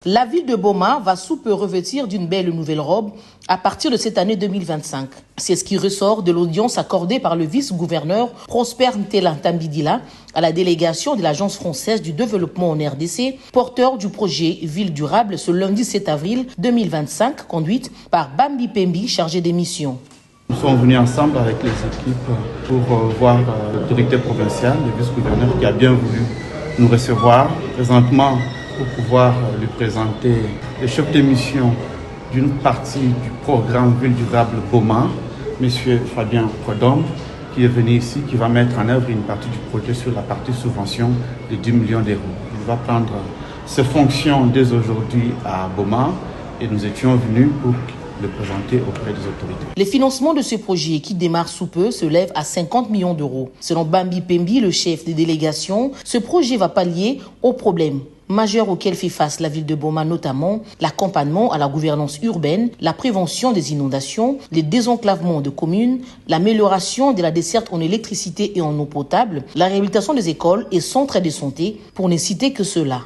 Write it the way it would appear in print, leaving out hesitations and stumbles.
La ville de Boma va sous peu revêtir d'une belle nouvelle robe à partir de cette année 2025. C'est ce qui ressort de l'audience accordée par le vice-gouverneur Prosper Ntela Tambidila à la délégation de l'Agence française du développement en RDC, porteur du projet Ville durable ce lundi 7 avril 2025, conduite par Bambi Pembi, chargé des missions. Nous sommes venus ensemble avec les équipes pour voir l'autorité provinciale, le vice-gouverneur qui a bien voulu nous recevoir présentement pour pouvoir lui présenter le chef de mission d'une partie du programme Ville durable Boma, M. Fabien Prodhomme, qui est venu ici, qui va mettre en œuvre une partie du projet sur la partie subvention de 10 millions d'euros. Il va prendre ses fonctions dès aujourd'hui à Boma et nous étions venus pour le présenter auprès des autorités. Les financements de ce projet, qui démarre sous peu, se lèvent à 50 millions d'euros. Selon Bambi Pembi, le chef des délégations, ce projet va pallier aux problèmes majeurs auxquels fait face la ville de Boma, notamment l'accompagnement à la gouvernance urbaine, la prévention des inondations, les désenclavements de communes, l'amélioration de la desserte en électricité et en eau potable, la réhabilitation des écoles et centres de santé, pour ne citer que cela.